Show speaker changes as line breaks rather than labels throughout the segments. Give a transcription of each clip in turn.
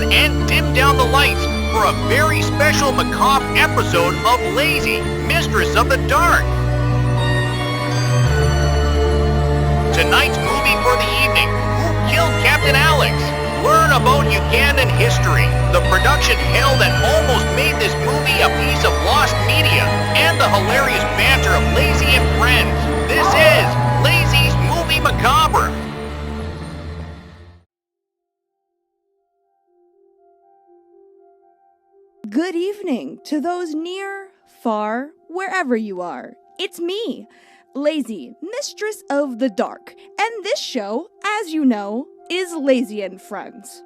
on and dim down the lights for a very special macabre episode of Lazy, Mistress of the Dark. Tonight's movie for the evening, Who Killed Captain Alex? Learn about Ugandan history, the production hell that almost made this movie a piece of lost media, and the hilarious banter of Lazy and friends. This is Lazy's Movie Macabre.
Good evening to those near, far, wherever you are. It's me, Lazy, Mistress of the Dark, and this show, as you know, is Lazy and Friends.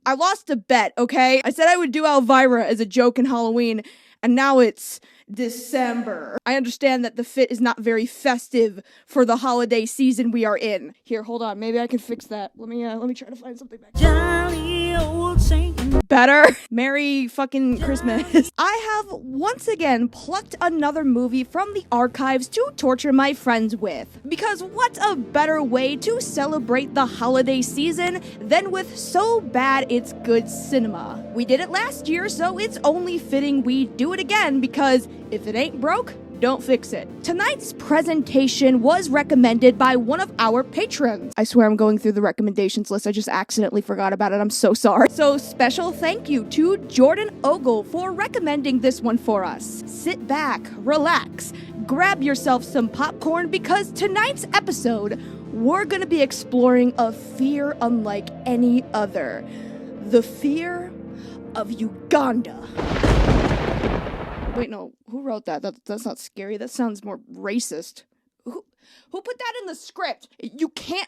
I lost a bet, okay? I said I would do Elvira as a joke in Halloween, and now it's December. I understand that the fit is not very festive for the holiday season we are in. Here, hold on, maybe I can fix that. Let me try to find something back. Jolly old Saint. Better. Merry fucking Christmas. I have once again plucked another movie from the archives to torture my friends with. Because what a better way to celebrate the holiday season than with so bad it's good cinema. We did it last year, so it's only fitting we do it again because if it ain't broke, don't fix it. Tonight's presentation was recommended by one of our patrons. I swear I'm going through the recommendations list. I just accidentally forgot about it. I'm so sorry. So special thank you to Jordan Ogle for recommending this one for us. Sit back, relax, grab yourself some popcorn because tonight's episode, we're gonna be exploring a fear unlike any other. The fear of Uganda. Wait, no, who wrote that? That's not scary. That sounds more racist. Who put that in the script? You can't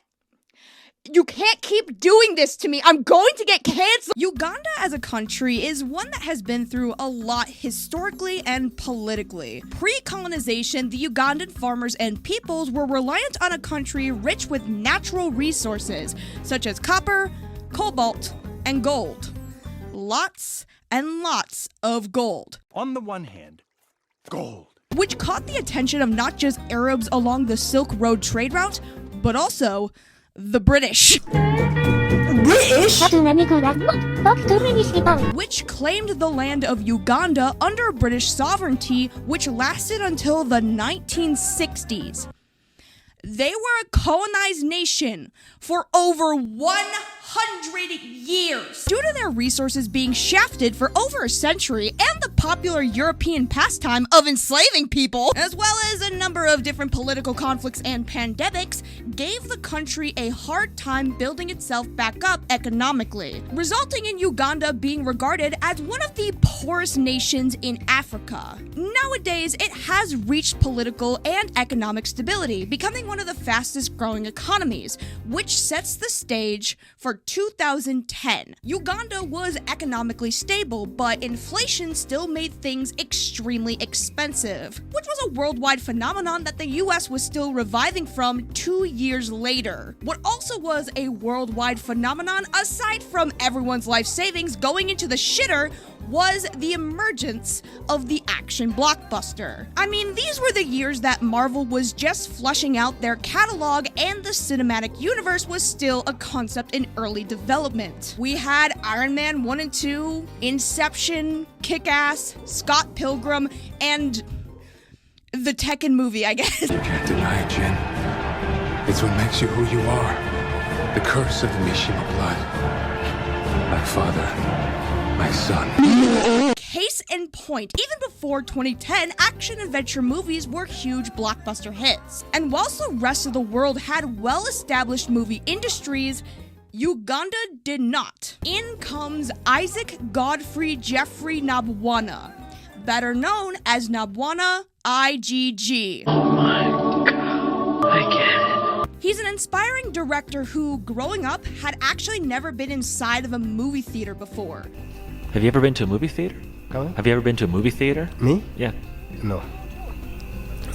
keep doing this to me. I'm going to get canceled. Uganda as a country is one that has been through a lot historically and politically. Pre-colonization, the Ugandan farmers and peoples were reliant on a country rich with natural resources, such as copper, cobalt, and gold. Lots and lots of gold.
On the one hand, gold.
Which caught the attention of not just Arabs along the Silk Road trade route, but also the British. Which claimed the land of Uganda under British sovereignty, which lasted until the 1960s. They were a colonized nation for over 100 years. Due to their resources being shafted for over a century and the popular European pastime of enslaving people, as well as a number of different political conflicts and pandemics, gave the country a hard time building itself back up economically, resulting in Uganda being regarded as one of the poorest nations in Africa. Nowadays, it has reached political and economic stability, becoming one of the fastest growing economies, which sets the stage for 2010. Uganda was economically stable, but inflation still made things extremely expensive, which was a worldwide phenomenon that the US was still reviving from 2 years later. What also was a worldwide phenomenon, aside from everyone's life savings going into the shitter, was the emergence of the action blockbuster. I mean, these were the years that Marvel was just flushing out their catalog and the cinematic universe was still a concept in early development. We had Iron Man 1 and 2, Inception, Kick-Ass, Scott Pilgrim, and the Tekken movie, I guess.
You can't deny it, Jen. It's what makes you who you are. The curse of the Mishima blood. My father. My son.
Case in point, even before 2010, action-adventure movies were huge blockbuster hits. And whilst the rest of the world had well-established movie industries, Uganda did not. In comes Issac Godfrey Geoffrey Nabwana, better known as Nabwana I.G.G.
Oh my God, I get it.
He's an inspiring director who, growing up, had actually never been inside of a movie theater before.
Have you ever been to a movie theater?
Huh?
Have you ever been to a movie theater?
Me?
Yeah.
No.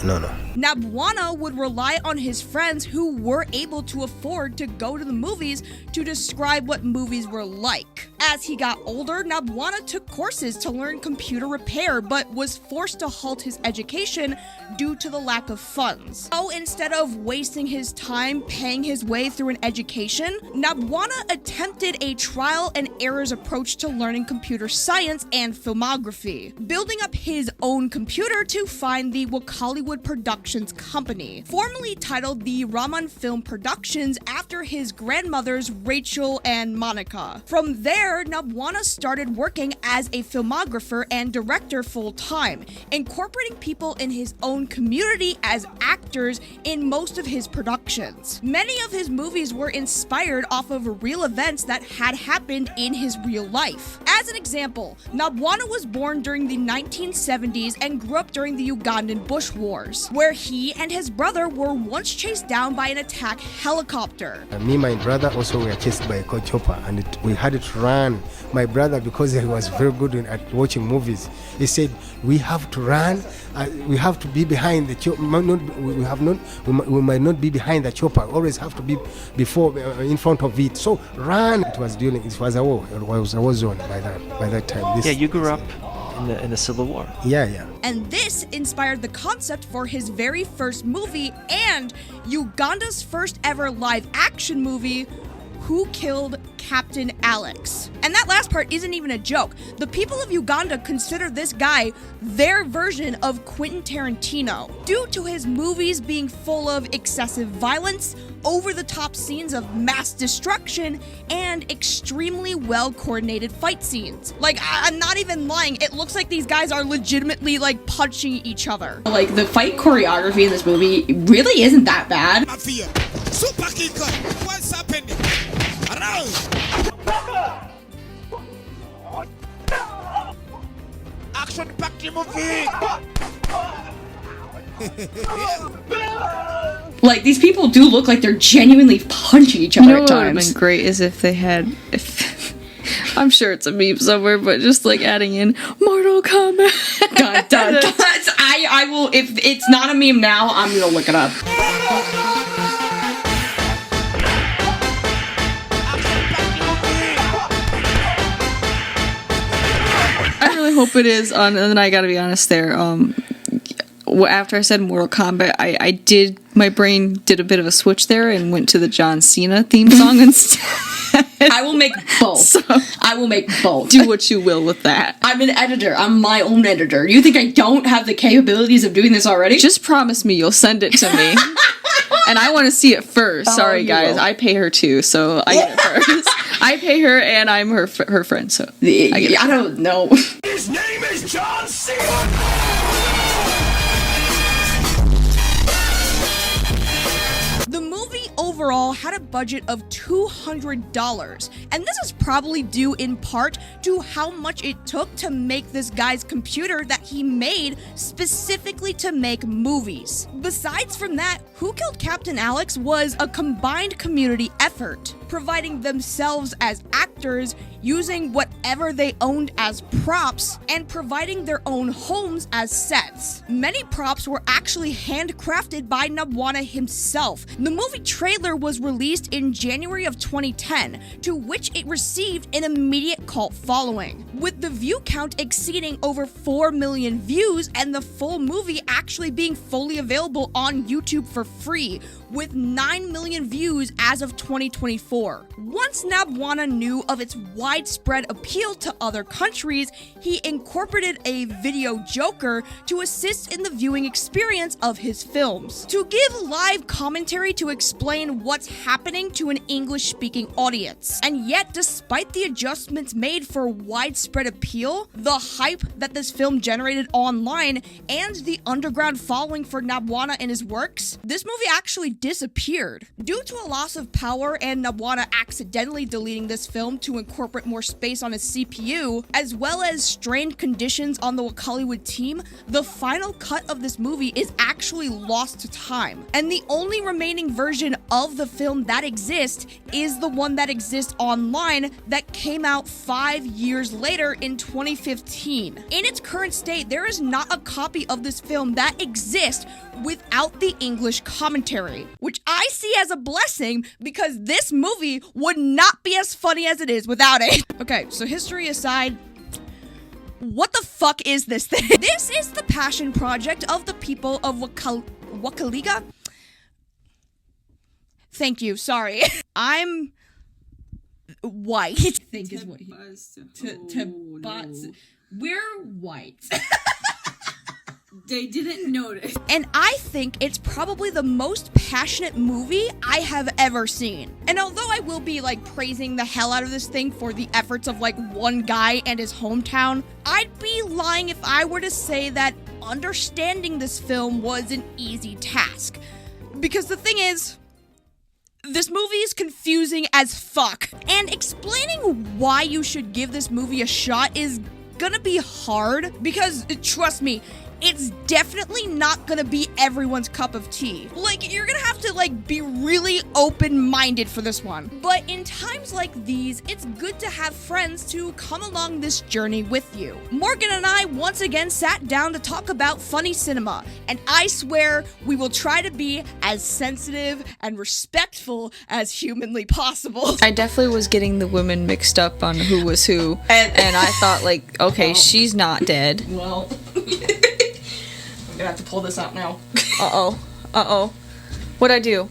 No.
Nabwana would rely on his friends who were able to afford to go to the movies to describe what movies were like. As he got older, Nabwana took courses to learn computer repair, but was forced to halt his education due to the lack of funds. So instead of wasting his time paying his way through an education, Nabwana attempted a trial and errors approach to learning computer science and filmography, building up his own computer to find the Hollywood Productions Company, formerly titled the Raman Film Productions after his grandmothers Rachel and Monica. From there, Nabwana started working as a filmographer and director full-time, incorporating people in his own community as actors in most of his productions. Many of his movies were inspired off of real events that had happened in his real life. As an example, Nabwana was born during the 1970s and grew up during the Ugandan Bush Wars, where he and his brother were once chased down by an attack helicopter.
Me and my brother also were chased by a chopper, and we had to run. My brother, because he was very good at watching movies, he said, we have to run, we have to be behind the chopper. We might not be behind the chopper, always have to be before, in front of it. So run. It was a war. It was a war zone by that time.
You grew up in the Civil War.
Yeah.
And this inspired the concept for his very first movie and Uganda's first ever live action movie, Who Killed Captain Alex? And that last part isn't even a joke. The people of Uganda consider this guy their version of Quentin Tarantino, due to his movies being full of excessive violence, over-the-top scenes of mass destruction, and extremely well-coordinated fight scenes. Like, I'm not even lying, it looks like these guys are legitimately, like, punching each other.
Like, the fight choreography in this movie really isn't that bad.
Super kick. What's happening? Action-packed movie.
Like, these people do look like they're genuinely punching each other at times.
What would have been great is if they had, I'm sure it's a meme somewhere, but just like adding in Mortal Kombat.
I will, if it's not a meme now, I'm gonna look it up.
I really hope it is and then I gotta be honest there, after I said Mortal Kombat, my brain did a bit of a switch there and went to the John Cena theme song instead.
I will make both.
So,
I will make both.
Do what you will with that.
I'm an editor. I'm my own editor. You think I don't have the capabilities of doing this already?
Just promise me you'll send it to me. And I want to see it first. Sorry, guys. Will. I pay her too, so I get it first. I pay her and I'm her friend, so
I don't know.
His name is John Cena.
The movie overall had a budget of $200, and this is probably due in part to how much it took to make this guy's computer that he made specifically to make movies. Besides from that, Who Killed Captain Alex was a combined community effort, providing themselves as actors, using whatever they owned as props, and providing their own homes as sets. Many props were actually handcrafted by Nabwana himself. The movie trailer was released in January of 2010, to which it received an immediate cult following, with the view count exceeding over 4 million views and the full movie actually being fully available on YouTube for free, with 9 million views as of 2024. Once Nabwana knew of its widespread appeal to other countries, he incorporated a video joker to assist in the viewing experience of his films, to give live commentary to explain what's happening to an English-speaking audience. And yet, despite the adjustments made for widespread appeal, the hype that this film generated online, and the underground following for Nabwana and his works, this movie actually disappeared. Due to a loss of power and Nabwana accidentally deleting this film to incorporate incorporate more space on his CPU, as well as strained conditions on the Hollywood team, the final cut of this movie is actually lost to time. And the only remaining version of the film that exists is the one that exists online that came out 5 years later in 2015. In its current state, there is not a copy of this film that exists without the English commentary, which I see as a blessing because this movie would not be as funny as it is without it. Okay, so history aside, what the fuck is this thing? This is the passion project of the people of Wakaliga. Thank you, sorry. I'm white. I think is what he we're white.
They didn't notice.
And I think it's probably the most passionate movie I have ever seen. And although I will be like praising the hell out of this thing for the efforts of like one guy and his hometown, I'd be lying if I were to say that understanding this film was an easy task. Because the thing is, this movie is confusing as fuck. And explaining why you should give this movie a shot is gonna be hard because, trust me, it's definitely not gonna be everyone's cup of tea. Like, you're gonna have to, like, be really open-minded for this one. But in times like these, it's good to have friends to come along this journey with you. Morgan and I once again sat down to talk about funny cinema, and I swear we will try to be as sensitive and respectful as humanly possible.
I definitely was getting the women mixed up on who was who, and I thought, like, okay, she's not dead.
Well... I'm gonna have to pull this out now.
Uh-oh. What'd I do?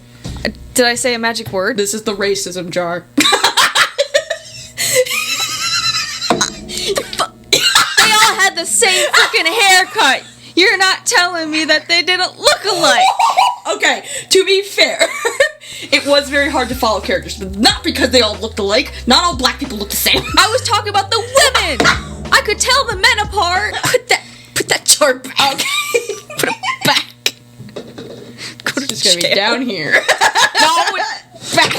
Did I say a magic word?
This is the racism jar.
They all had the same fucking haircut. You're not telling me that they didn't look alike.
Okay, to be fair, it was very hard to follow characters, but not because they all looked alike. Not all black people look the same.
I was talking about the women. I could tell the men apart.
Put that jar back.
Okay. Put it back.
It's just gonna be down here.
No, back.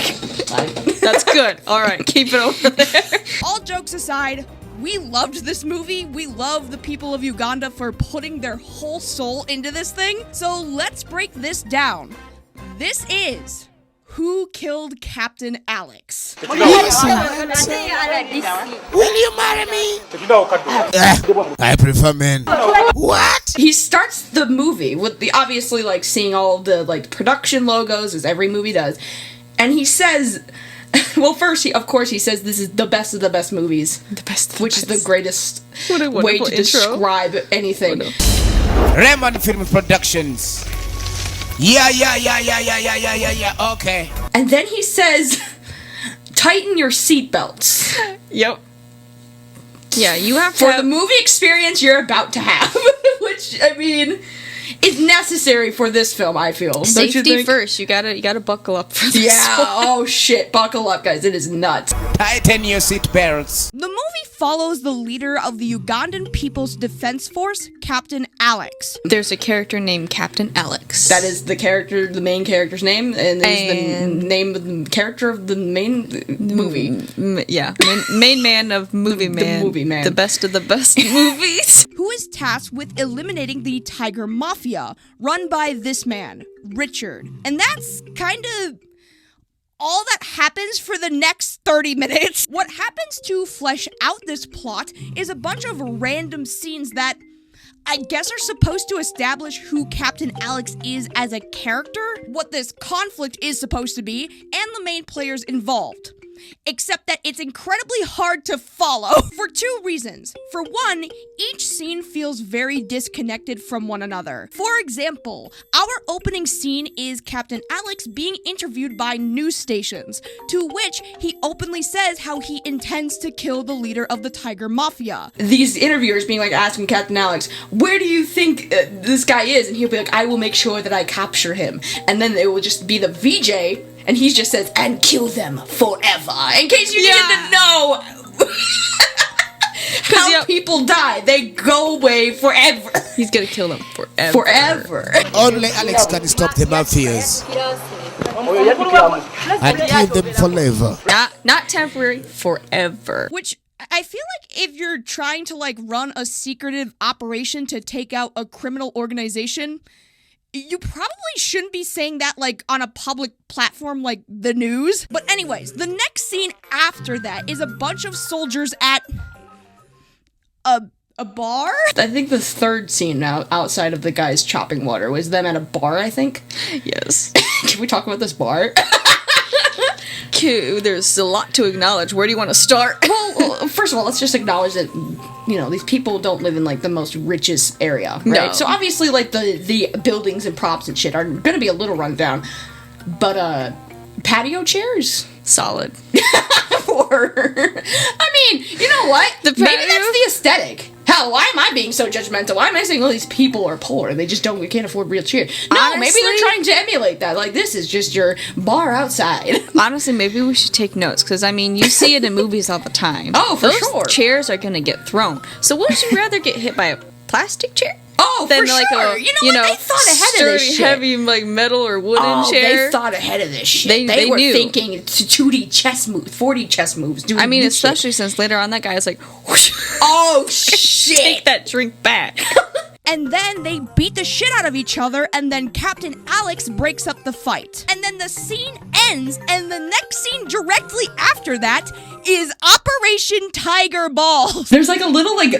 That's good. All right, keep it over there.
All jokes aside, we loved this movie. We love the people of Uganda for putting their whole soul into this thing. So let's break this down. This is Who Killed Captain Alex?
Will you marry me? I prefer men. What?
He starts the movie with the obviously like seeing all the like production logos as every movie does, and he says, well, first he says this is the best of the best movies, which is the greatest way to describe anything.
Raymond Film Productions. Yeah. Okay.
And then he says, tighten your seatbelts.
Yep. Yeah, you have to
for the movie experience you're about to have, which I mean is necessary for this film. I feel
safety first. You gotta buckle up for this.
Yeah. Oh shit! Buckle up, guys. It is nuts.
Tighten your seatbelts.
The movie follows the leader of the Ugandan People's Defense Force, Captain Alex.
There's a character named Captain Alex.
That is the main character's name, and is the name of the character of the main movie.
Yeah, main man of Movie Man.
The Movie Man.
The best of the best movies.
Who is tasked with eliminating the Tiger Mafia, run by this man, Richard. And that's kind of all that happens for the next 30 minutes. What happens to flesh out this plot is a bunch of random scenes that I guess are supposed to establish who Captain Alex is as a character, what this conflict is supposed to be, and the main players involved. Except that it's incredibly hard to follow for two reasons. For one, each scene feels very disconnected from one another. For example, our opening scene is Captain Alex being interviewed by news stations, to which he openly says how he intends to kill the leader of the Tiger Mafia.
These interviewers being like asking Captain Alex, where do you think this guy is? And he'll be like, I will make sure that I capture him. And then it will just be the VJ, and he just says, and kill them forever. In case you needed to know how people die. They go away forever.
He's gonna kill them forever.
Forever.
Only Alex can stop the mafias. and kill them forever.
Not temporary, forever.
Which I feel like if you're trying to like run a secretive operation to take out a criminal organization, you probably shouldn't be saying that like on a public platform like the news. But anyways, the next scene after that is a bunch of soldiers at a bar?
I think the third scene now outside of the guys chopping water was them at a bar, I think.
Yes.
Can we talk about this bar?
There's a lot to acknowledge. Where do you want to start?
Well, first of all, let's just acknowledge that, you know, these people don't live in like the most richest area, right?
No.
So obviously like the buildings and props and shit are gonna be a little run down. But patio chairs?
Solid.
I mean, you know what? Maybe that's the aesthetic. Hell, why am I being so judgmental? Why am I saying all these people are poor? They just can't afford real chairs. No,
Honestly,
maybe they're trying to emulate that. Like, this is just your bar outside.
Honestly, maybe we should take notes, because, I mean, you see it in movies all the time.
Oh, for
Those
sure.
chairs are going to get thrown. So wouldn't you rather get hit by a plastic chair?
Oh,
than
for
like
sure. You know what? They thought ahead of this shit.
Heavy, like, metal or wooden chair.
They thought ahead of this shit. They were
knew.
thinking 2D chess moves, 4D chess moves. Doing
I mean,
this
especially
shit.
since later on that guy is like, whoosh,
oh, shit.
take that drink back.
And then they beat the shit out of each other, and then Captain Alex breaks up the fight. And then the scene ends, and the next scene directly after that is Operation Tiger Balls.
There's like a little like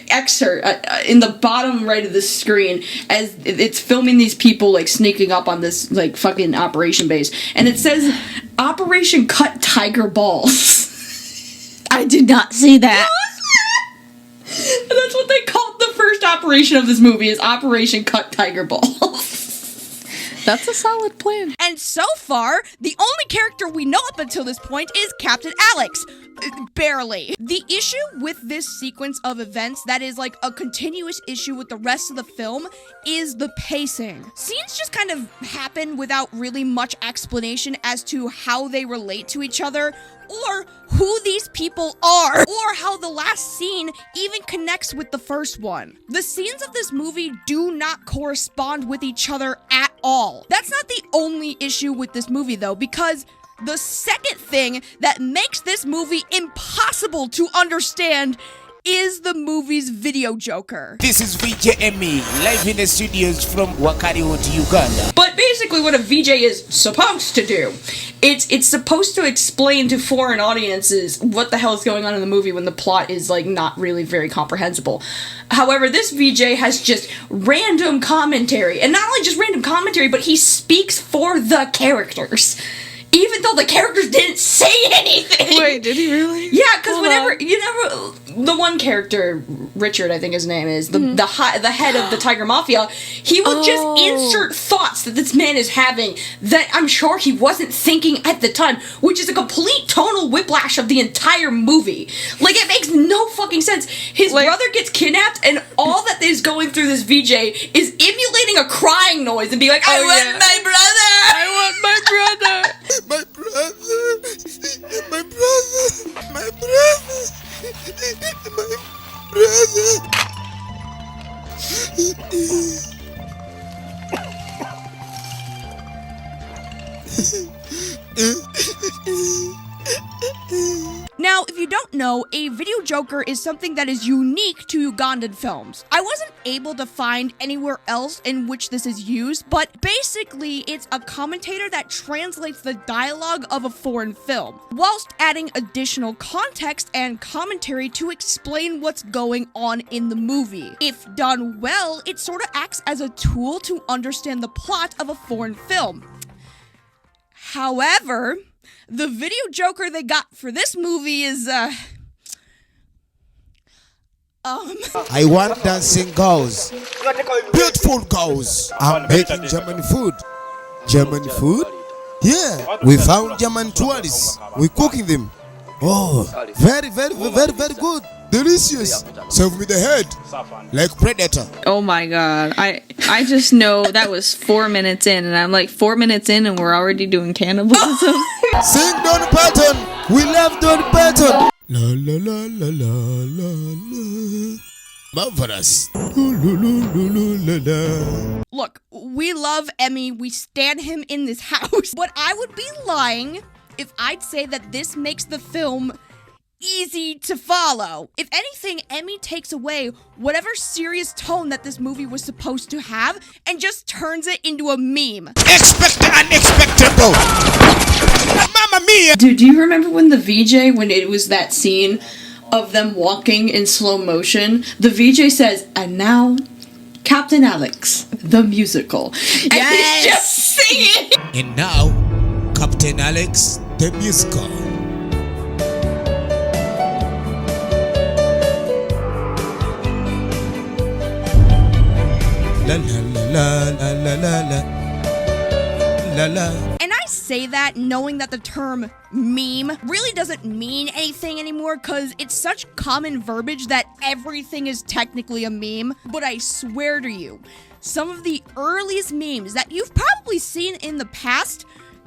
excerpt in the bottom right of the screen as it's filming these people like sneaking up on this like fucking operation base, and it says Operation Cut Tiger Balls.
I did not see that.
And that's what they called the first operation of this movie, is Operation Cut Tiger Balls.
That's a solid plan.
And so far, the only character we know up until this point is Captain Alex. Barely. The issue with this sequence of events that is like a continuous issue with the rest of the film is the pacing. Scenes just kind of happen without really much explanation as to how they relate to each other, or who these people are, or how the last scene even connects with the first one. The scenes of this movie do not correspond with each other at all. That's not the only issue with this movie though, because the second thing that makes this movie impossible to understand is the movie's video joker.
This is VJ Emmy, live in the studios from Wakariwood, Uganda.
But basically what a VJ is supposed to do, it's supposed to explain to foreign audiences what the hell is going on in the movie when the plot is like not really very comprehensible. However, this VJ has just random commentary, and not only just random commentary, but he speaks for the characters. Even though the characters didn't say anything.
Wait, did he really?
Yeah, because the one character, Richard, I think his name is, the head of the Tiger Mafia, he will just insert thoughts that this man is having that I'm sure he wasn't thinking at the time, which is a complete tonal whiplash of the entire movie. Like, it makes no fucking sense. His brother gets kidnapped, and all that is going through this VJ is emulating a crying noise and be like, I want my brother!
I want my brother!
My brother! My brother! My brother!
Now, if you don't know, a video joker is something that is unique to Ugandan films. I wasn't able to find anywhere else in which this is used, but basically it's a commentator that translates the dialogue of a foreign film, whilst adding additional context and commentary to explain what's going on in the movie. If done well, it sort of acts as a tool to understand the plot of a foreign film. However, the video joker they got for this movie is,
I want dancing girls. Beautiful girls. I'm making German food. German food? Yeah, we found German tourists. We're cooking them. Oh, very, very, very, very good. Delicious. Serve me the head. Like Predator.
Oh my god. I just know that was 4 minutes in, and I'm like 4 minutes in and we're already doing cannibalism.
Sing Don Patton. We love Don Patton. La la la la la la la. Marvelous.
Look, We love Emmy. We stand him in this house. But I would be lying if I'd say that this makes the film easy to follow. If anything, Emmy takes away whatever serious tone that this movie was supposed to have and just turns it into a meme.
Expect the unexpectable. Mamma mia!
Dude, do you remember when the VJ, when it was that scene of them walking in slow motion, the VJ says, "And now, Captain Alex, the musical." And he's just singing.
And now, Captain Alex, the musical. La la la la la la la la la.
And I say that knowing that the term meme really doesn't mean anything anymore because it's such common verbiage that everything is technically a meme. But I swear to you, some of the earliest memes that you've probably seen in the past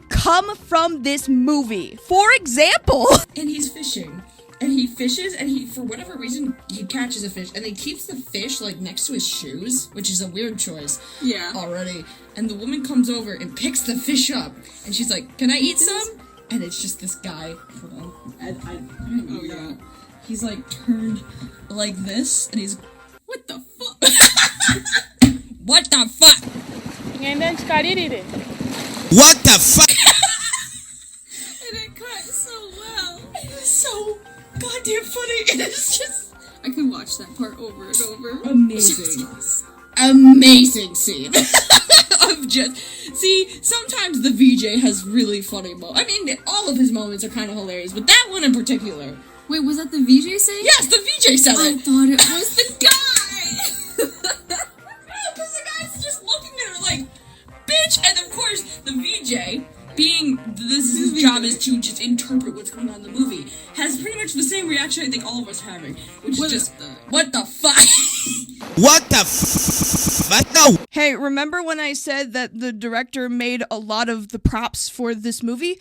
come from this movie. For example,
And he's fishing. And he fishes, and he, for whatever reason, he catches a fish, and he keeps the fish, like, next to his shoes, which is a weird choice.
Yeah.
Already. And the woman comes over and picks the fish up, and she's like, "Can I eat some?" And it's just this guy. Hold on. Oh, yeah. He's, like, turned like this, and he's, "What the fuck?" What the fuck?
What the fuck?
And it cut so well. It is so goddamn funny. It is just...
I could watch that part over and over.
Amazing. Amazing scene. Of just... See, sometimes the VJ has really funny moments. I mean, all of his moments are kind of hilarious, but that one in particular.
Wait, was that the VJ saying?
Yes, the VJ said
I
it.
thought it was the guy!
Because the guy's just looking at her like, bitch! And of course, the VJ, being this is his job is to just interpret what's going on in the movie, has pretty much the same reaction I think all of us are having, which is just, what the fuck?
What the fuck? No!
hey, remember when I said that the director made a lot of the props for this movie?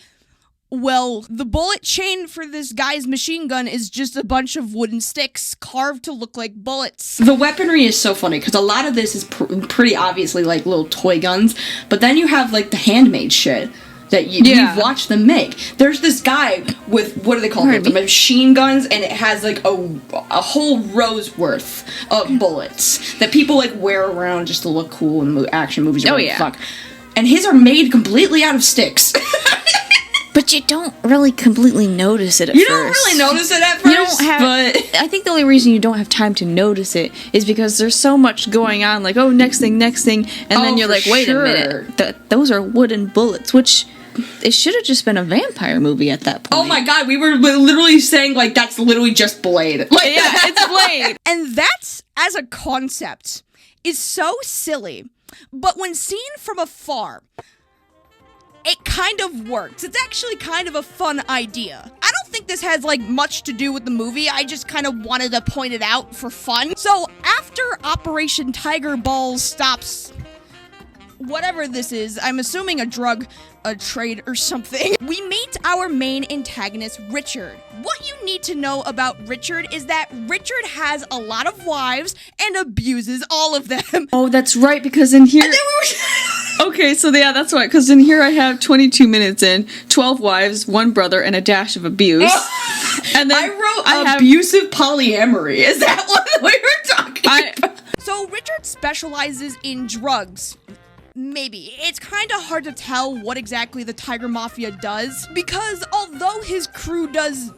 Well, the bullet chain for this guy's machine gun is just a bunch of wooden sticks carved to look like bullets.
The weaponry is so funny, because a lot of this is pretty obviously like little toy guns, but then you have like the handmade shit that you've watched them make. There's this guy with, what do they call it? The machine guns, and it has like a whole row's worth of bullets that people like wear around just to look cool in action movies or whatever the fuck. And his are made completely out of sticks.
But you don't really completely notice it at first.
You don't really notice it at first,
You don't have, but I think the only reason you don't have time to notice it is because there's so much going on, like, oh, next thing, and then you're like, wait a minute, those are wooden bullets, which it should have just been a vampire movie at that point.
Oh my god, we were literally saying, like, that's literally just Blade. Like,
yeah, it's Blade.
And that, as a concept, is so silly, but when seen from afar, it kind of works. It's actually kind of a fun idea. I don't think this has, like, much to do with the movie. I just kind of wanted to point it out for fun. So, after Operation Tiger Balls stops whatever this is, I'm assuming a drug trade or something, we meet our main antagonist, Richard. What you need to know about Richard is that Richard has a lot of wives and abuses all of them.
Oh, that's right, because in here... Okay, so yeah, that's right, because in here I have 22 minutes in, 12 wives, 1 brother, and a dash of abuse. And then
I wrote abusive polyamory. Is that what we were talking about?
So Richard specializes in drugs. Maybe. It's kind of hard to tell what exactly the Tiger Mafia does, because although his crew does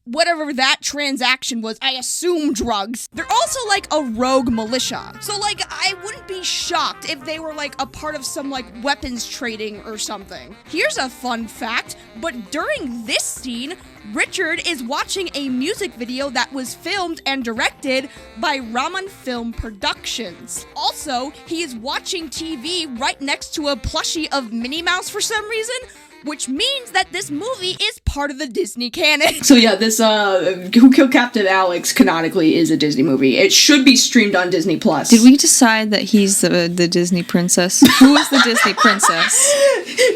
whatever that transaction was, I assume drugs, they're also like a rogue militia. So like, I wouldn't be shocked if they were like a part of some like weapons trading or something. Here's a fun fact, but during this scene, Richard is watching a music video that was filmed and directed by Raman Film Productions. Also, he is watching TV right next to a plushie of Minnie Mouse for some reason, which means that this movie is part of the Disney canon.
So yeah, this Who Killed Captain Alex canonically is a Disney movie. It should be streamed on Disney+.
Did we decide that he's the Disney princess? Who is the Disney princess?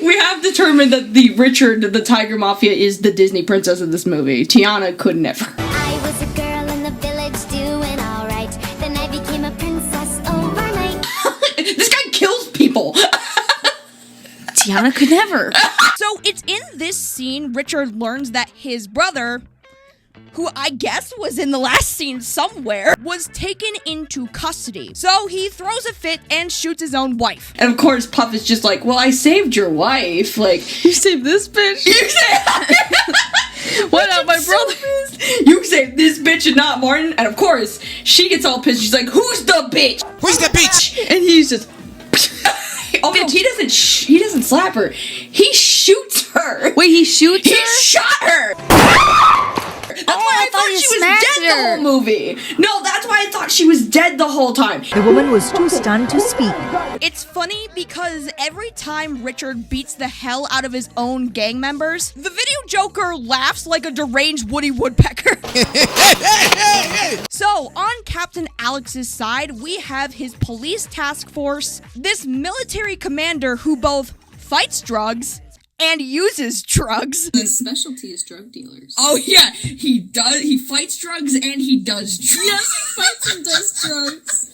We have determined that the Richard, the Tiger Mafia, is the Disney princess of this movie. Tiana could never.
I was a girl in the village doing alright. Then I became a princess overnight.
This guy kills people.
Yana could never.
So it's in this scene Richard learns that his brother, who I guess was in the last scene somewhere, was taken into custody. So he throws a fit and shoots his own wife.
And of course, Puff is just like, well, I saved your wife. Like,
You saved this bitch? What up, my brother?
You saved this bitch and not Martin. And of course, she gets all pissed. She's like, who's the bitch?
Who's the bitch?
And he's just... Oh no, he doesn't slap her. He shoots her.
Wait, he shoots her?
He shot her. That's why I thought she was dead the whole movie. No, that's why I thought she was dead the whole time.
The woman was too stunned to speak.
It's funny because every time Richard beats the hell out of his own gang members, the video Joker laughs like a deranged Woody Woodpecker. So, on Captain Alex's side, we have his police task force, this military commander who both fights drugs and uses drugs.
The specialty is drug dealers.
Oh yeah, he does. He fights drugs and he does drugs.
Yes, he fights and does drugs.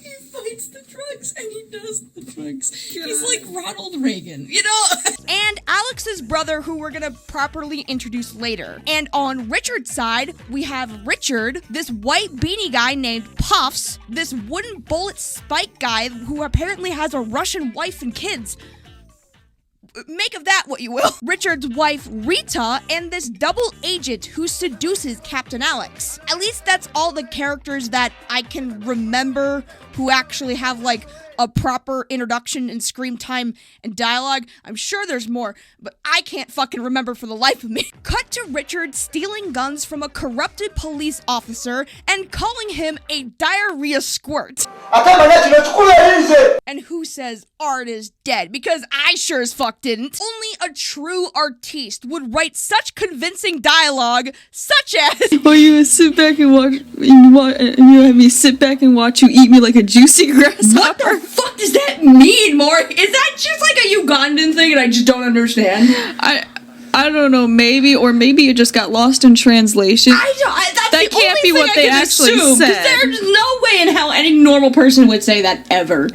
He fights the drugs and he does the drugs. He's like Ronald Reagan, you know?
And Alex's brother, who we're gonna properly introduce later. And on Richard's side, we have Richard, this white beanie guy named Puffs, this wooden bullet spike guy who apparently has a Russian wife and kids. Make of that what you will. Richard's wife, Rita, and this double agent who seduces Captain Alex. At least that's all the characters that I can remember who actually have, like, a proper introduction and screen time and dialogue. I'm sure there's more, but I can't fucking remember for the life of me. Cut to Richard stealing guns from a corrupted police officer and calling him a diarrhea squirt. And who says art is dead? Because I sure as fuck didn't. Only a true artiste would write such convincing dialogue, such as...
Or you would sit back and watch, and you have me sit back and watch you eat me like a juicy grasshopper.
What the fuck does that mean, Mark? Is that just like a Ugandan thing and I just don't understand?
I don't know, maybe it just got lost in translation.
That
can't be what they actually said.
Because there's no way in hell any normal person would say that ever.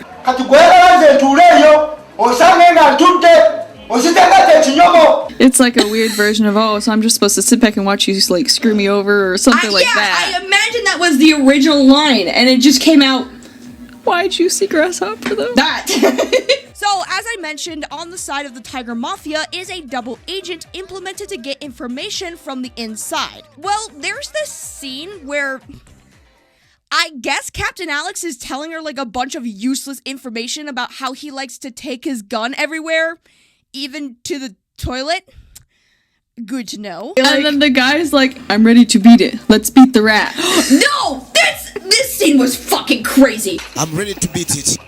It's like a weird version of, so I'm just supposed to sit back and watch you like screw me over or something like that.
I imagine that was the original line and it just came out.
Why juicy grasshopper though?
That. So, as I mentioned, on the side of the Tiger Mafia is a double agent implemented to get information from the inside. Well, there's this scene where I guess Captain Alex is telling her like a bunch of useless information about how he likes to take his gun everywhere, even to the toilet. Good to know.
And then the guy's like, I'm ready to beat it. Let's beat the rat.
No! This scene was fucking crazy.
I'm ready to beat it.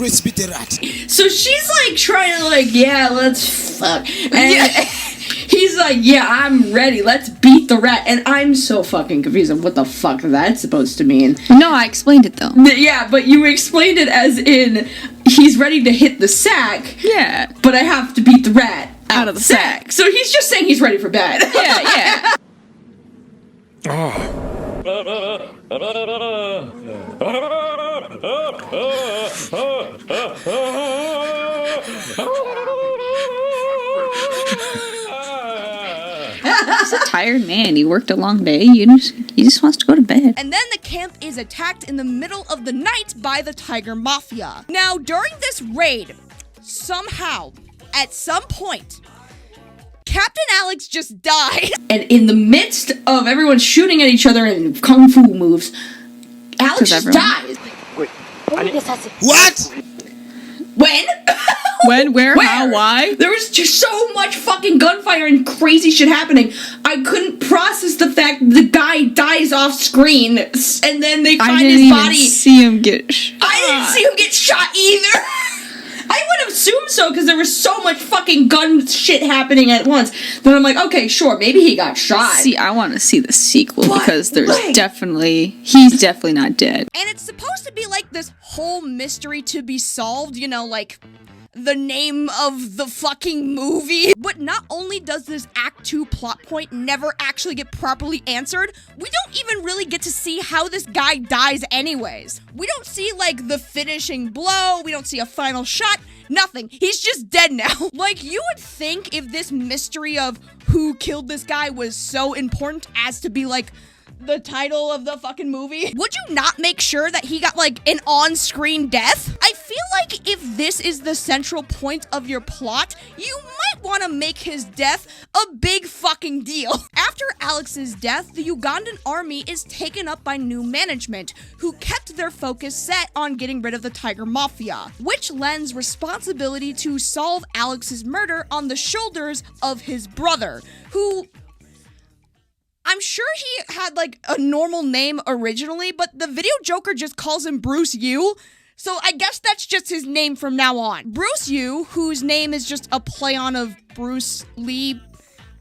Let's beat the rat.
So she's like trying to like, yeah, let's fuck. And he's like, yeah, I'm ready. Let's beat the rat. And I'm so fucking confused on what the fuck that's supposed to mean.
No, I explained it though.
Yeah, but you explained it as in he's ready to hit the sack.
Yeah.
But I have to beat the rat
out of the sack.
So he's just saying he's ready for bed.
Yeah. He's a tired man. He worked a long day. He just wants to go to bed.
And then the camp is attacked in the middle of the night by the Tiger Mafia. Now, during this raid, somehow, at some point, Captain Alex just died.
And in the midst of everyone shooting at each other and kung fu moves, Alex just dies.
What?
When?
When, where, how, why?
There was just so much fucking gunfire and crazy shit happening. I couldn't process the fact the guy dies off screen and then they find his body.
I didn't even see him get shot.
I didn't see him get shot either. I would assume so because there was so much fucking gun shit happening at once. Then I'm like, okay, sure, maybe he got shot.
See, I want to see the sequel because he's definitely not dead.
And it's supposed to be like this whole mystery to be solved, you know, like the name of the fucking movie. But not only does this Act 2 plot point never actually get properly answered, we don't even really get to see how this guy dies anyways. We don't see, like, the finishing blow, we don't see a final shot, nothing. He's just dead now. Like, you would think if this mystery of who killed this guy was so important as to be, like, the title of the fucking movie, would you not make sure that he got, like, an on-screen death? I feel like if this is the central point of your plot, you might want to make his death a big fucking deal. After Alex's death, the Ugandan army is taken up by new management, who kept their focus set on getting rid of the Tiger Mafia, which lends responsibility to solve Alex's murder on the shoulders of his brother, who... I'm sure he had, like, a normal name originally, but the video Joker just calls him Bruce Yu, so I guess that's just his name from now on. Bruce Yu, whose name is just a play on of Bruce Lee,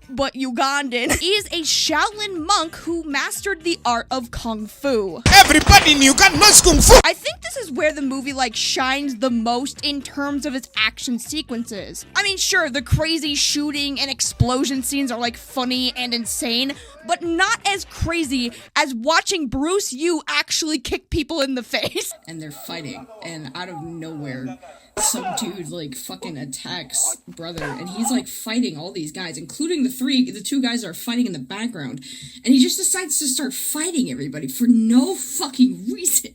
but Ugandan, is a Shaolin monk who mastered the art of Kung Fu.
Everybody in Uganda knows Kung Fu!
I think this is where the movie, like, shines the most in terms of its action sequences. I mean, sure, the crazy shooting and explosion scenes are, like, funny and insane, but not as crazy as watching Bruce Yu actually kick people in the face.
And they're fighting, and out of nowhere, some dude, like, fucking attacks brother, and he's, like, fighting all these guys, including the two guys that are fighting in the background, and he just decides to start fighting everybody for no fucking reason.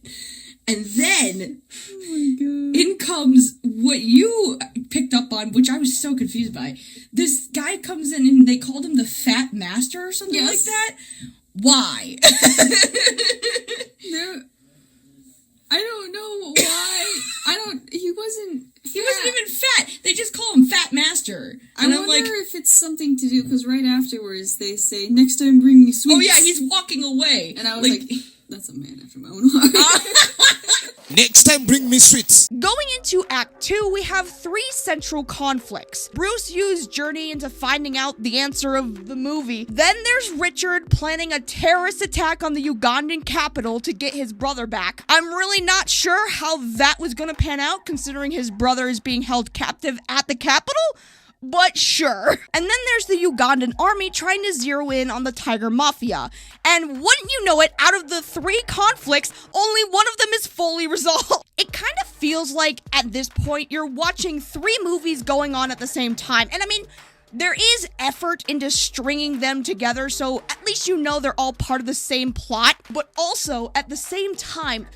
And then, in comes what you picked up on, which I was so confused by. This guy comes in and they called him the Fat Master or something like that. Why?
No, I don't know why. He wasn't
even fat. They just call him Fat Master. And
I wonder if it's something to do, because right afterwards they say, next time bring me sweets.
Oh yeah, he's walking away.
And I was like that's a man after my own heart.
Next time, bring me sweets.
Going into Act 2, we have three central conflicts. Bruce Yu's journey into finding out the answer of the movie. Then there's Richard planning a terrorist attack on the Ugandan capital to get his brother back. I'm really not sure how that was gonna pan out, considering his brother is being held captive at the capital. But sure. And then there's the Ugandan army trying to zero in on the Tiger Mafia. And wouldn't you know it, out of the three conflicts, only one of them is fully resolved. It kind of feels like, at this point, you're watching three movies going on at the same time. And I mean, there is effort into stringing them together, so at least you know they're all part of the same plot. But also, at the same time,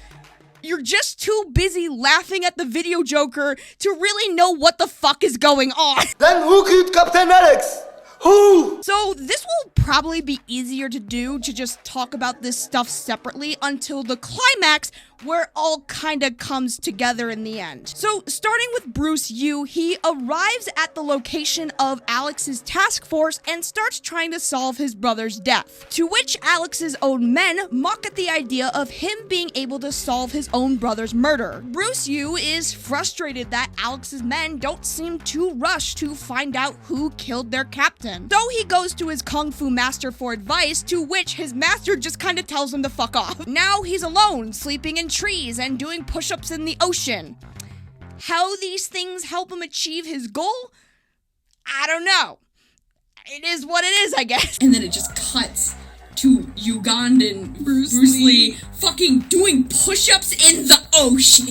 you're just too busy laughing at the video Joker to really know what the fuck is going on.
Then who killed Captain Alex? Who?
So this will probably be easier to do, to just talk about this stuff separately until the climax, where it all kinda comes together in the end. So starting with Bruce Yu, he arrives at the location of Alex's task force and starts trying to solve his brother's death. To which Alex's own men mock at the idea of him being able to solve his own brother's murder. Bruce Yu is frustrated that Alex's men don't seem too rushed to find out who killed their captain. So he goes to his kung fu master for advice, to which his master just kinda tells him to fuck off. Now he's alone, sleeping in trees and doing push-ups in the ocean. How these things help him achieve his goal? I don't know. It is what it is, I guess.
And then it just cuts to Ugandan Bruce Lee fucking doing push-ups in the ocean.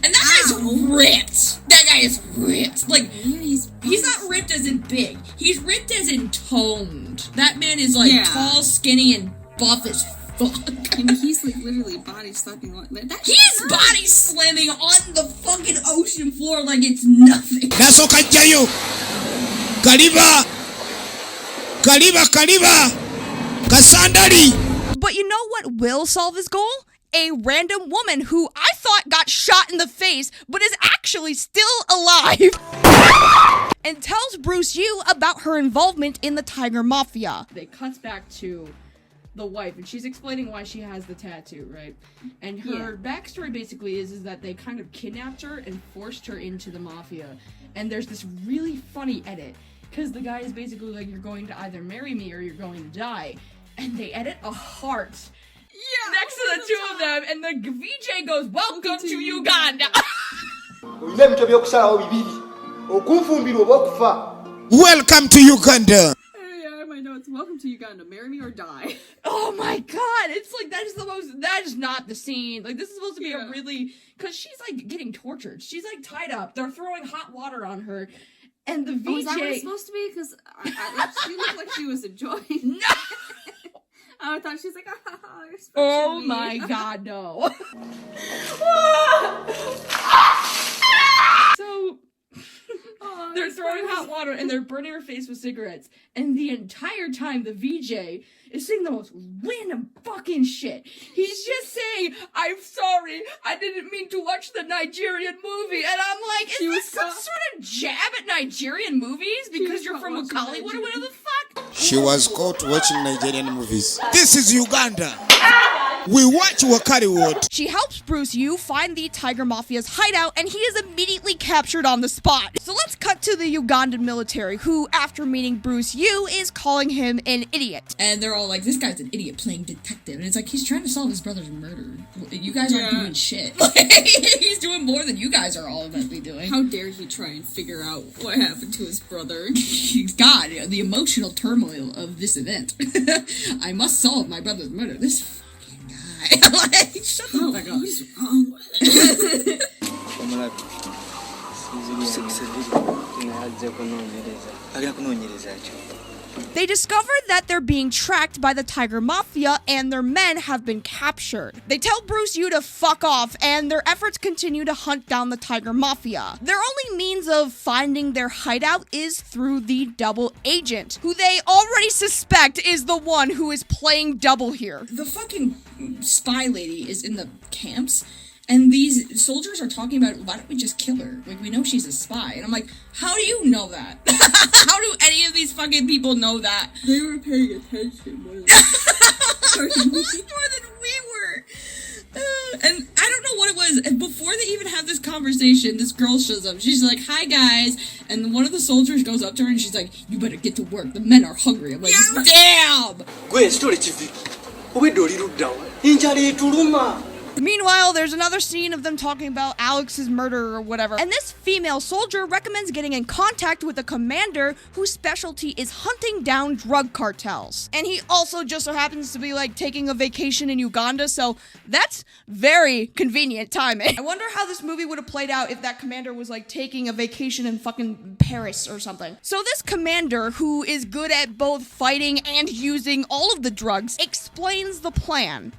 And that guy's ripped. That guy is ripped. Like, he's not ripped as in big. He's ripped as in toned. That man is like tall, skinny, and buff as fuck.
And he's like literally body slapping on that.
He's body slamming on the fucking ocean floor like it's nothing.
That's okay, Jayo. Kaliba, Kasandari.
But you know what will solve his goal? A random woman who I thought got shot in the face, but is actually still alive. And tells Bruce Yu about her involvement in the Tiger Mafia.
It cuts back to the wife, and she's explaining why she has the tattoo, right? And her backstory basically is that they kind of kidnapped her and forced her into the mafia. And there's this really funny edit, because the guy is basically like, you're going to either marry me or you're going to die. And they edit a heart next to the two of them, and the VJ goes, welcome to Uganda.
olina ebintu ebyokusalawo bibiri okunfumbirwa oba okufa.
Welcome to Uganda.
Yeah, my notes. Welcome to Uganda. Marry me or die.
Oh my god, it's like that is not the scene. Like, this is supposed to be a really, because she's like getting tortured. She's like tied up. They're throwing hot water on her. And the VJ...
Oh, is that what it's supposed to be? Because she looked like she was enjoying.
No!
I thought she was like, you're supposed
Oh
to be.
my god, no. So... they're throwing hot water and they're burning her face with cigarettes. And the entire time, the VJ is saying the most random fucking shit. He's just saying, I'm sorry, I didn't mean to watch the Nigerian movie. And I'm like, is this some sort of jab at Nigerian movies? Because you're from Hollywood or whatever the fuck?
She was caught watching Nigerian movies. This is Uganda. We watch Hollywood.
She helps Bruce Yu find the Tiger Mafia's hideout, and he is immediately captured on the spot. So let's cut to the Ugandan military, who, after meeting Bruce Yu, is calling him an idiot. And they're all like, this guy's an idiot playing detective. And it's like, he's trying to solve his brother's murder. You guys aren't doing shit. He's doing more than you guys are all about to be doing.
How dare he try and figure out what happened to his brother?
God, the emotional turmoil of this event. I must solve my brother's murder. This fucking guy. Like, shut the fuck up.
What's wrong with it?
They discover that they're being tracked by the Tiger Mafia and their men have been captured. They tell Bruce Yu to fuck off and their efforts continue to hunt down the Tiger Mafia. Their only means of finding their hideout is through the double agent, who they already suspect is the one who is playing double here. The fucking spy lady is in the camps. And these soldiers are talking about, why don't we just kill her? Like, we know she's a spy. And I'm like, how do you know that? How do any of these fucking people know that?
They were paying attention more than
we were. And I don't know what it was. And before they even have this conversation, this girl shows up. She's like, hi, guys. And one of the soldiers goes up to her and she's like, you better get to work. The men are hungry. I'm like, damn! Meanwhile, there's another scene of them talking about Alex's murder or whatever. And this female soldier recommends getting in contact with a commander whose specialty is hunting down drug cartels. And he also just so happens to be like taking a vacation in Uganda, so that's very convenient timing. I wonder how this movie would have played out if that commander was like taking a vacation in fucking Paris or something. So this commander, who is good at both fighting and using all of the drugs, explains the plan.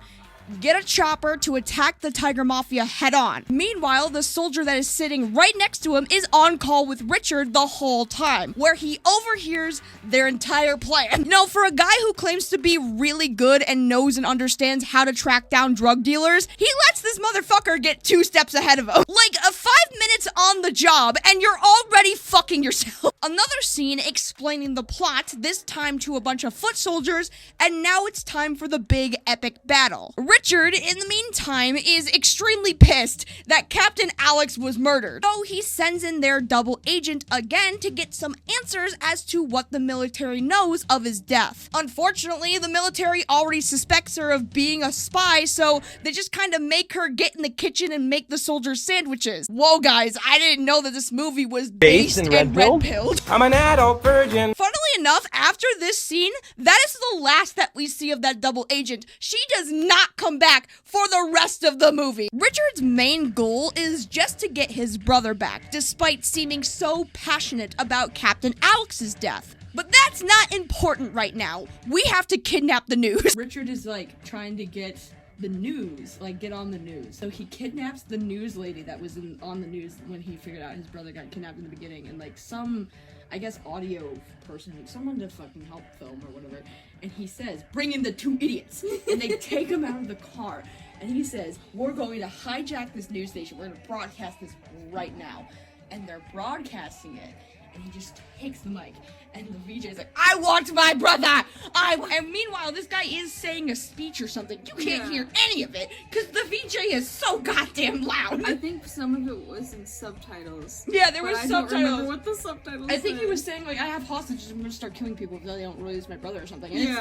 Get a chopper to attack the Tiger Mafia head on. Meanwhile, the soldier that is sitting right next to him is on call with Richard the whole time, where he overhears their entire plan. Now, for a guy who claims to be really good and knows and understands how to track down drug dealers, he lets this motherfucker get 2 steps ahead of him. Like, 5 minutes on the job, and you're already fucking yourself. Another scene explaining the plot, this time to a bunch of foot soldiers, and now it's time for the big epic battle. Richard, in the meantime, is extremely pissed that Captain Alex was murdered. So he sends in their double agent again to get some answers as to what the military knows of his death. Unfortunately, the military already suspects her of being a spy, so they just kind of make her get in the kitchen and make the soldiers sandwiches. Whoa, guys, I didn't know that this movie was based and red-pilled.
I'm an adult virgin.
Funnily enough, after this scene, that is the last that we see of that double agent. She does not come back for the rest of the movie. Richard's main goal is just to get his brother back, despite seeming so passionate about Captain Alex's death. But that's not important right now. We have to kidnap the news. Richard is like trying to get the news, like get on the news. So he kidnaps the news lady that was on the news when he figured out his brother got kidnapped in the beginning, and like some, I guess, audio person, like someone to fucking help film or whatever. And he says, bring in the 2 idiots. And they take him out of the car. And he says, we're going to hijack this news station. We're going to broadcast this right now. And they're broadcasting it. and he just takes the mic. And the VJ's like, I want my brother! And meanwhile, this guy is saying a speech or something. You can't hear any of it, because the VJ is so goddamn loud.
I think some of it was in subtitles.
Yeah, there was subtitles.
I don't remember what the subtitles
I think
said.
he was saying, like, I have hostages, I'm gonna start killing people if they don't release my brother or something. And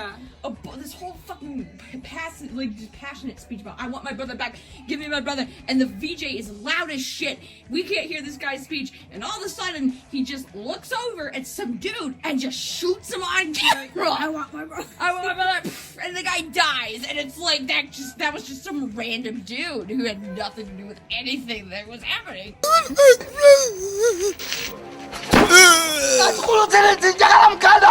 this whole fucking passionate speech about, I want my brother back, give me my brother. And the VJ is loud as shit. We can't hear this guy's speech. And all of a sudden, he just looks over at some dude and just shoots him on camera.
I want my brother.
I want my brother. And the guy dies. And it's like, that was just some random dude who had nothing to do with anything that was happening.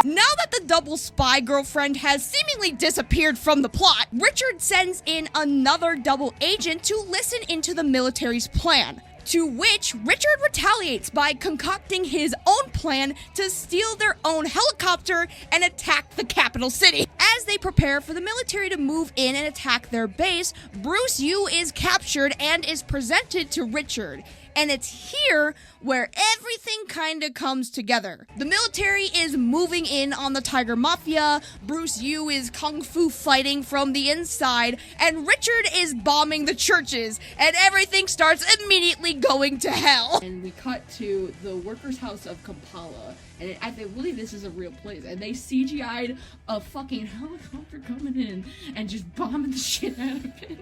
Now that the double spy girlfriend has seemingly disappeared from the plot, Richard sends in another double agent to listen into the military's plan. To which Richard retaliates by concocting his own plan to steal their own helicopter and attack the capital city. As they prepare for the military to move in and attack their base, Bruce Yu is captured and is presented to Richard. And it's here where everything kinda comes together. The military is moving in on the Tiger Mafia, Bruce Yu is kung fu fighting from the inside, and Richard is bombing the churches, and everything starts immediately going to hell. And we cut to the workers' house of Kampala, and I believe this is a real place, and they CGI'd a fucking helicopter coming in and just bombing the shit out of it.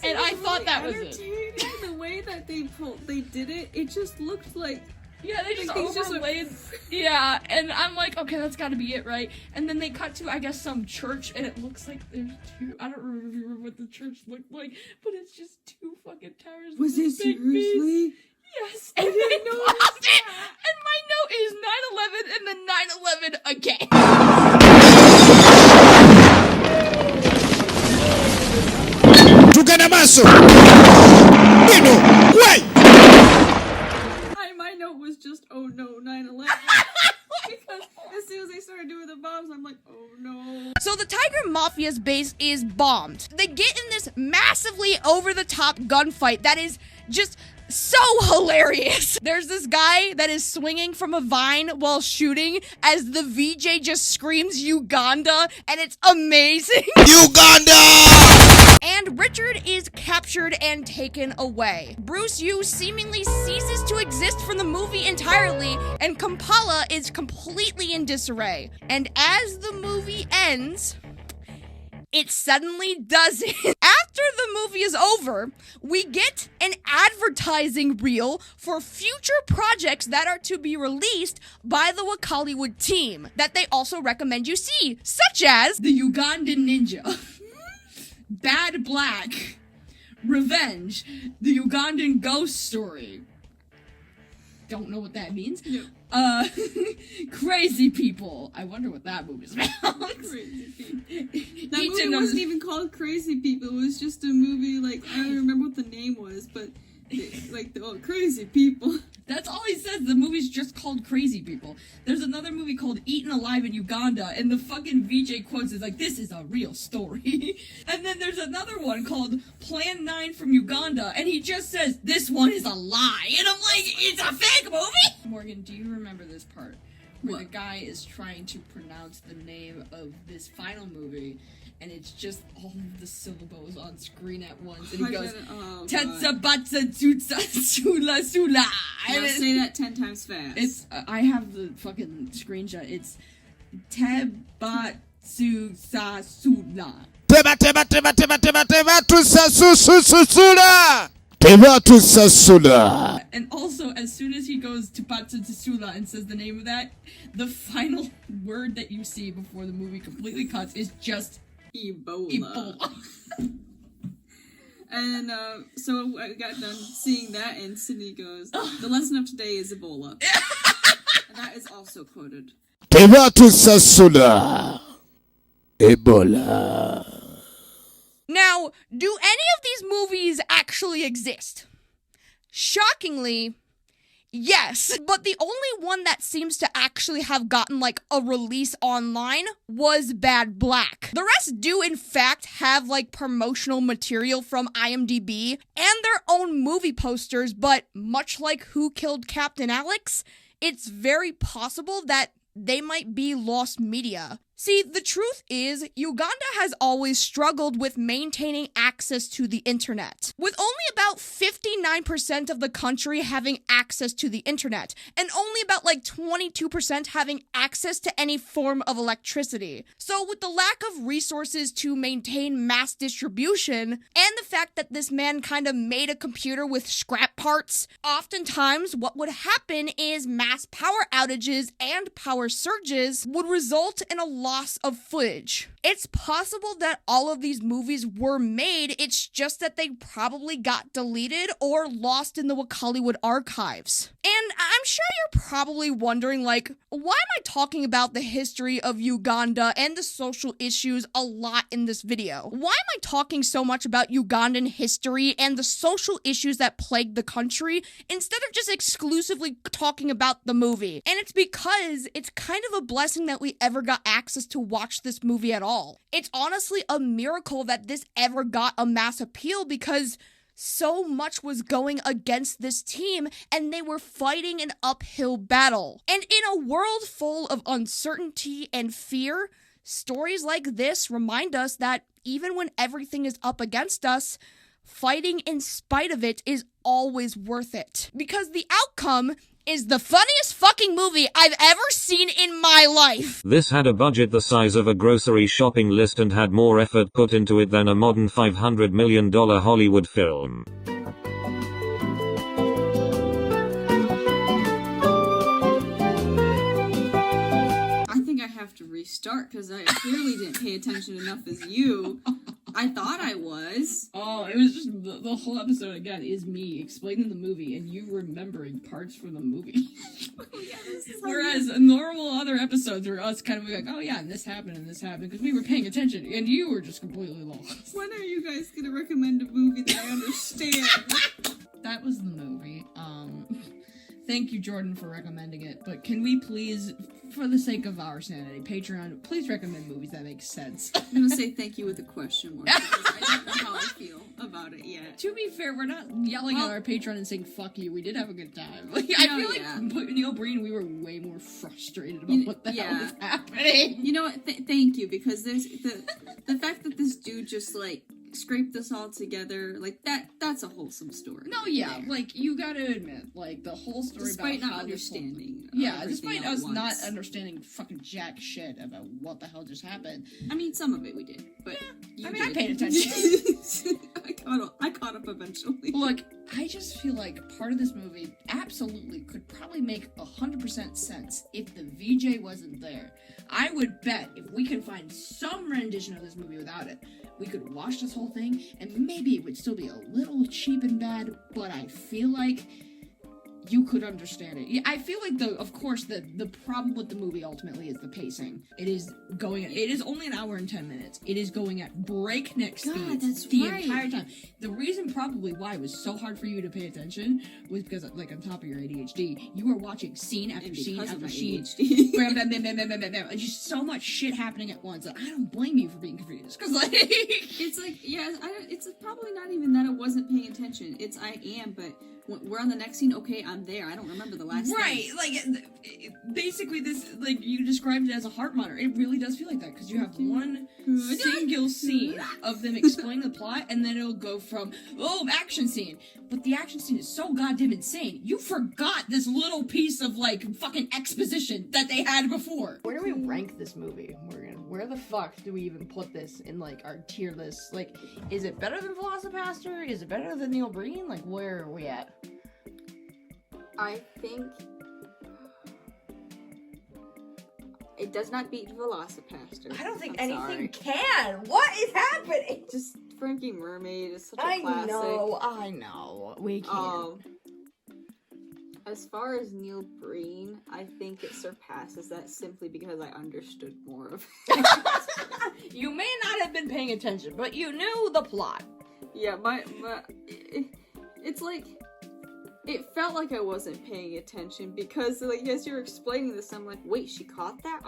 And I thought that was it.
The way that they did it, it just looked like...
Yeah, they just overlaid. Yeah, and I'm like, okay, that's gotta be it, right? And then they cut to, I guess, some church, and it looks like there's two, I don't remember what the church looked like, but it's just two fucking towers.
Was it seriously?
Yes, and they paused it, and my note is 9/11 and then 9/11 again.
Tugana maso. Wait.
My note was just, oh no, 9/11. Because as soon as they started doing the bombs, I'm like, oh no.
So the Tiger Mafia's base is bombed. They get in this massively over-the-top gunfight that is just so hilarious. There's this guy that is swinging from a vine while shooting as the VJ just screams Uganda, and it's amazing.
Uganda!
And Richard is captured and taken away. Bruce Yu seemingly ceases to exist from the movie entirely, and Kampala is completely in disarray. And as the movie ends, it suddenly doesn't. After the movie is over, we get an advertising reel for future projects that are to be released by the Wakaliwood team that they also recommend you see, such as The Ugandan Ninja, Bad Black, Revenge, The Ugandan Ghost Story. Don't know what that means.
No.
Crazy People. I wonder what that movie's about.
Crazy People. That movie wasn't even called Crazy People. It was just a movie, like, I don't remember what the name was, but, Crazy People.
That's all he says. The movie's just called Crazy People. There's another movie called Eaten Alive in Uganda, and the fucking VJ quotes is like, this is a real story. And then there's another one called Plan 9 from Uganda, and he just says, this one is a lie. And I'm like, it's a fake movie? Morgan, do you remember this part? Where the guy is trying to pronounce the name of this final movie, and it's just all of the syllables on screen at once, and he goes, Tetsa Batsa Tutsa Sula Sula.
Yeah, say that 10 times fast.
It's, I have the fucking screenshot, it's Tebatsu Sa Sula.
Teba tusa susula. Teba tusa sula.
And also, as soon as he goes to Batsa Sula and says the name of that, the final word that you see before the movie completely cuts is just Ebola.
And so I got done seeing that, and Sydney goes, the lesson of today is Ebola. And that is also quoted.
Tevatu Sula. Ebola.
Now, do any of these movies actually exist? Shockingly, yes, but the only one that seems to actually have gotten like a release online was Bad Black. The rest do in fact have like promotional material from IMDb and their own movie posters, but much like Who Killed Captain Alex, it's very possible that they might be lost media. See, the truth is, Uganda has always struggled with maintaining access to the internet, with only about 59% of the country having access to the internet, and only about 22% having access to any form of electricity. So with the lack of resources to maintain mass distribution, and the fact that this man kind of made a computer with scrap parts, oftentimes what would happen is mass power outages and power surges would result in a loss of footage. It's possible that all of these movies were made, it's just that they probably got deleted or lost in the Hollywood archives. And I'm sure you're probably wondering, why am I talking about the history of Uganda and the social issues a lot in this video? Why am I talking so much about Ugandan history and the social issues that plague the country instead of just exclusively talking about the movie? And it's because it's kind of a blessing that we ever got access to watch this movie at all. It's honestly a miracle that this ever got a mass appeal because so much was going against this team and they were fighting an uphill battle. And in a world full of uncertainty and fear, stories like this remind us that even when everything is up against us, fighting in spite of it is always worth it. Because the outcome is the funniest fucking movie I've ever seen in my life.
This had a budget the size of a grocery shopping list and had more effort put into it than a modern $500 million Hollywood film.
I think I have to restart because I clearly didn't pay attention enough as you. I thought I was.
Oh, it was just the whole episode again is me explaining the movie and you remembering parts from the movie. Whereas normal other episodes were us kind of like, oh yeah, and this happened because we were paying attention and you were just completely lost.
When are you guys gonna recommend a movie that I understand?
That was the movie. Thank you, Jordan, for recommending it. But can we please, for the sake of our sanity, Patreon, please recommend movies that make sense.
I'm gonna say thank you with a question mark because I don't know how I feel about it yet.
To be fair, we're not yelling at our Patreon and saying fuck you. We did have a good time. I feel like Neil Breen, we were way more frustrated about what the hell is happening.
You know what? Thank you, because there's the fact that this dude just scraped this all together, that's a wholesome story.
No, yeah, you gotta admit, the whole story
despite
about
not
how
understanding.
Despite us not understanding fucking jack shit about what the hell just happened.
I mean, some of it we did, but
I paid attention.
I caught up eventually.
Look, I just feel like part of this movie absolutely could probably make 100% sense if the VJ wasn't there. I would bet if we can find some rendition of this movie without it, we could watch this whole thing, and maybe it would still be a little cheap and bad, but I feel like you could understand it. Yeah, I feel like of course the problem with the movie ultimately is the pacing. It is only an hour and 10 minutes. It is going at breakneck speed the entire time. The reason probably why it was so hard for you to pay attention was because on top of your ADHD, you were watching scene after scene after scene. Just so much shit happening at once. I don't blame you for being confused because
it's probably not even that I wasn't paying attention. I am, but we're on the next scene. Okay, I'm there. I don't remember the last thing.
Basically this, you described it as a heart monitor. It really does feel like that, because you have one single scene of them explaining the plot, and then it'll go from, action scene. But the action scene is so goddamn insane. You forgot this little piece of, fucking exposition that they had before. Where do we rank this movie, Morgan? Where the fuck do we even put this in, our tier list? Is it better than Velocipaster? Is it better than Neil Breen? Where are we at?
I think it does not beat Velocipaster.
I don't think anything can. What is happening?
Just Frankie Mermaid is such a classic.
I know. We can't.
As far as Neil Breen, I think it surpasses that simply because I understood more of it.
You may not have been paying attention, but you knew the plot.
Yeah, it's It felt like I wasn't paying attention because, like, as you're explaining this, I'm like, wait, she caught that?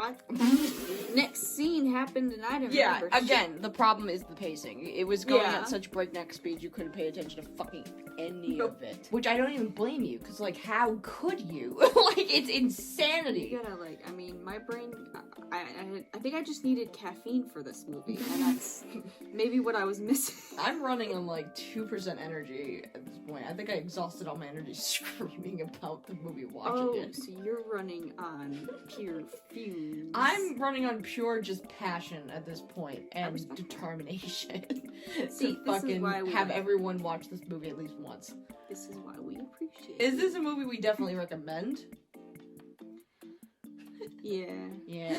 Next scene happened and I didn't remember.
Again, the problem is the pacing. It was going at such breakneck speed you couldn't pay attention to fucking any of it. Which I don't even blame you, because, like, how could you? Like, it's insanity.
You gotta, like, I mean, my brain, I think I just needed caffeine for this movie, and that's maybe what I was missing.
I'm running on, like, 2% energy at this point. I think I exhausted all my energy screaming about the movie watching it.
So you're running on pure fumes.
I'm running on pure just passion at this point and determination
See,
to fucking have everyone watch this movie at least once.
This is why we appreciate it.
Is this a movie we definitely recommend?
Yeah.
Yeah.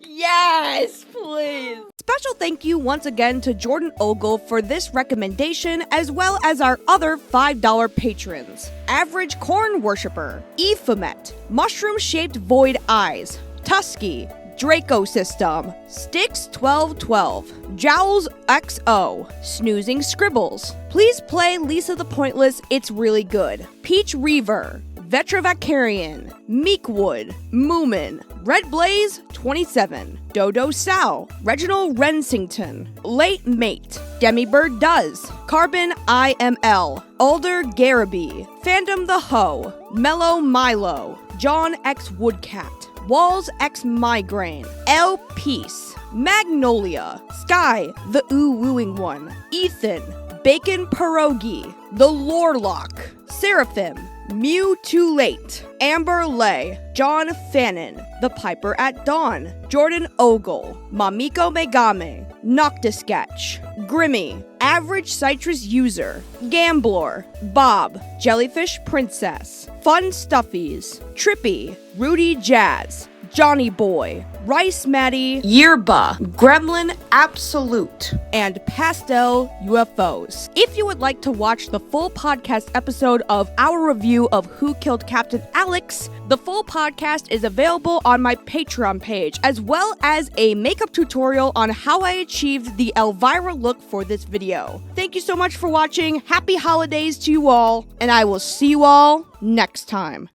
Yes, please.
Special thank you once again to Jordan Ogle for this recommendation, as well as our other $5 patrons. Average Corn Worshipper, Ephemet, Mushroom-Shaped Void Eyes, Tusky, Draco System, Styx 1212, Jowls XO, Snoozing Scribbles. Please play Lisa the Pointless, it's really good. Peach Reaver, Vetravacarian, Meekwood, Moomin, Red Blaze 27, Dodo Sow, Reginald Rensington, Late Mate, Demibird Does, Carbon IML, Alder Garaby, Fandom the Hoe, Mellow Milo, John X Woodcat, Walls X Migraine, L Peace, Magnolia, Sky, the Ooh Wooing One, Ethan, Bacon Pierogi, The Lorelock, Seraphim, Mew Too Late, Amber Lay, John Fannin, The Piper at Dawn, Jordan Ogle, Mamiko Megame, Noctisketch, Grimmy, Average Citrus User, Gambler, Bob, Jellyfish Princess, Fun Stuffies, Trippy, Rudy Jazz, Johnny Boy, Rice Maddie, Yerba, Gremlin Absolute, and Pastel UFOs. If you would like to watch the full podcast episode of our review of Who Killed Captain Alex, the full podcast is available on my Patreon page, as well as a makeup tutorial on how I achieved the Elvira look for this video. Thank you so much for watching, happy holidays to you all, and I will see you all next time.